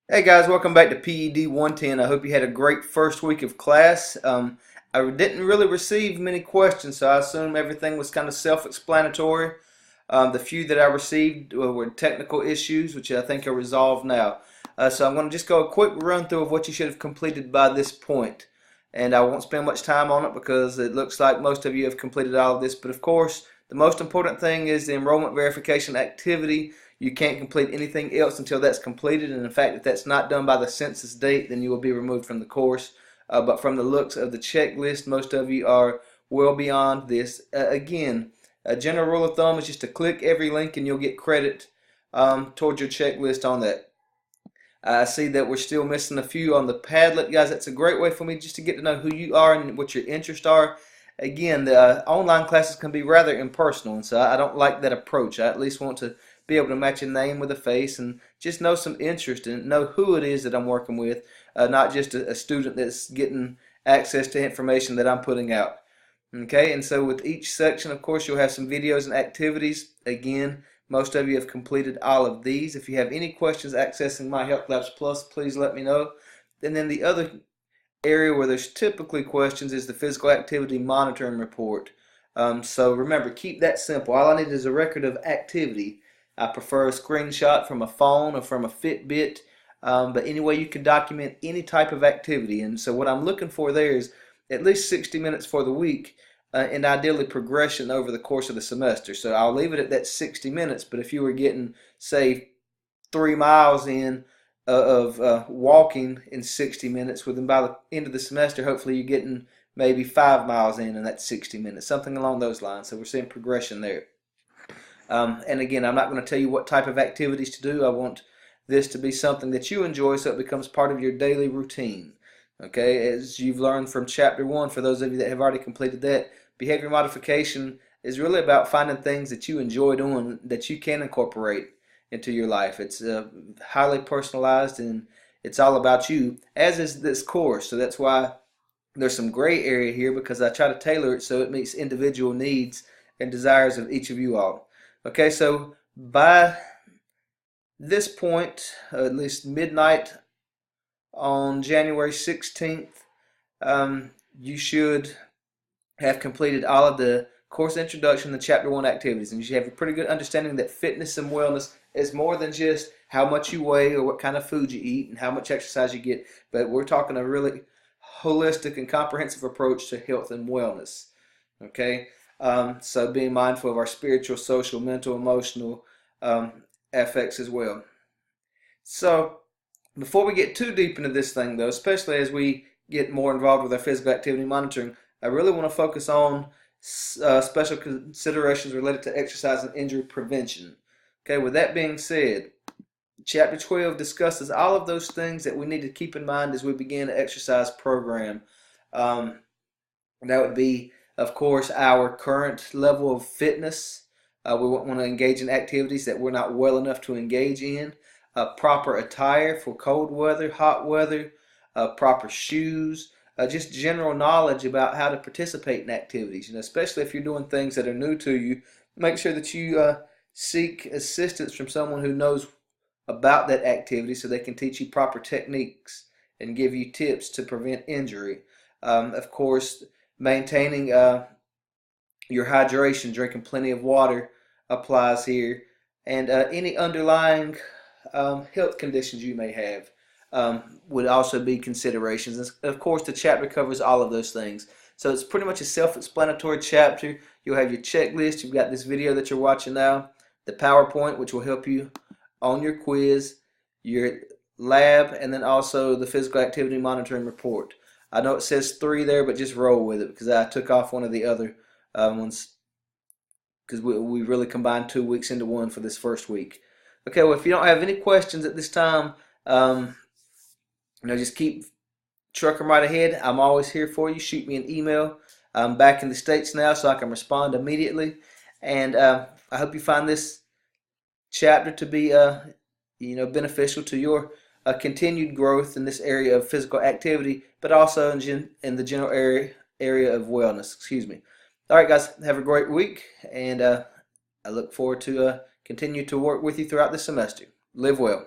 Hey guys, welcome back to PED 110. I hope you had a great first week of class. I didn't really receive many questions, so I assume everything was kind of self-explanatory. The few that I received were technical issues, which I think are resolved now. So I'm going to just go a quick run through of what you should have completed by this point. And I won't spend much time on it because it looks like most of you have completed all of this. But of course, the most important thing is the enrollment verification activity. You can't complete anything else until that's completed, and in fact, if that's not done by the census date, then you will be removed from the course. But from the looks of the checklist, most of you are well beyond this. Again, a general rule of thumb is just to click every link and you'll get credit towards your checklist on that. I see that we're still missing a few on the Padlet. Guys, that's a great way for me just to get to know who you are and what your interests are. Again, the online classes can be rather impersonal, and so I don't like that approach. I at least want to be able to match a name with a face and just know some interest and know who it is that I'm working with, not just a student that's getting access to information that I'm putting out. Okay, and so with each section, of course, you'll have some videos and activities. Again, most of you have completed all of these. If you have any questions accessing My Health Labs Plus, please let me know. And then the other area where there's typically questions is the physical activity monitoring report. So remember, keep that simple. All I need is a record of activity. I prefer a screenshot from a phone or from a Fitbit, but anyway, you can document any type of activity. And so what I'm looking for there is at least 60 minutes for the week, and ideally progression over the course of the semester. So I'll leave it at that 60 minutes, but if you were getting, say, 3 miles in of walking in 60 minutes, within by the end of the semester, hopefully you're getting maybe 5 miles in that 60 minutes, something along those lines. So we're seeing progression there. And again, I'm not going to tell you what type of activities to do. I want this to be something that you enjoy so it becomes part of your daily routine. Okay, as you've learned from chapter 1, for those of you that have already completed that, behavior modification is really about finding things that you enjoy doing that you can incorporate into your life. It's highly personalized and it's all about you, as is this course. So that's why there's some gray area here, because I try to tailor it so it meets individual needs and desires of each of you all. Okay, so by this point, at least midnight on January 16th, you should have completed all of the course introduction and chapter 1 activities, and you should have a pretty good understanding that fitness and wellness is more than just how much you weigh or what kind of food you eat and how much exercise you get, but we're talking a really holistic and comprehensive approach to health and wellness. Okay, so being mindful of our spiritual, social, mental, emotional aspects as well. So before we get too deep into this thing, though, especially as we get more involved with our physical activity monitoring, I really want to focus on special considerations related to exercise and injury prevention. Okay, with that being said, Chapter 12 discusses all of those things that we need to keep in mind as we begin an exercise program. That would be, of course, our current level of fitness. We won't want to engage in activities that we're not well enough to engage in. Proper attire for cold weather, hot weather, proper shoes, just general knowledge about how to participate in activities. Especially if you're doing things that are new to you, make sure that you seek assistance from someone who knows about that activity so they can teach you proper techniques and give you tips to prevent injury. Of course, maintaining your hydration, drinking plenty of water applies here, and any underlying health conditions you may have would also be considerations. And of course, the chapter covers all of those things. So it's pretty much a self-explanatory chapter. You'll have your checklist. You've got this video that you're watching now, the PowerPoint, which will help you on your quiz, your lab, and then also the physical activity monitoring report. I know it says 3 there, but just roll with it because I took off one of the other ones because we really combined 2 weeks into one for this first week. Okay, well, if you don't have any questions at this time, just keep trucking right ahead. I'm always here for you. Shoot me an email. I'm back in the States now, so I can respond immediately. And I hope you find this chapter to be beneficial to your continued growth in this area of physical activity, but also in the general area of wellness. Excuse me. All right, guys, have a great week, and I look forward to continue to work with you throughout the semester. Live well.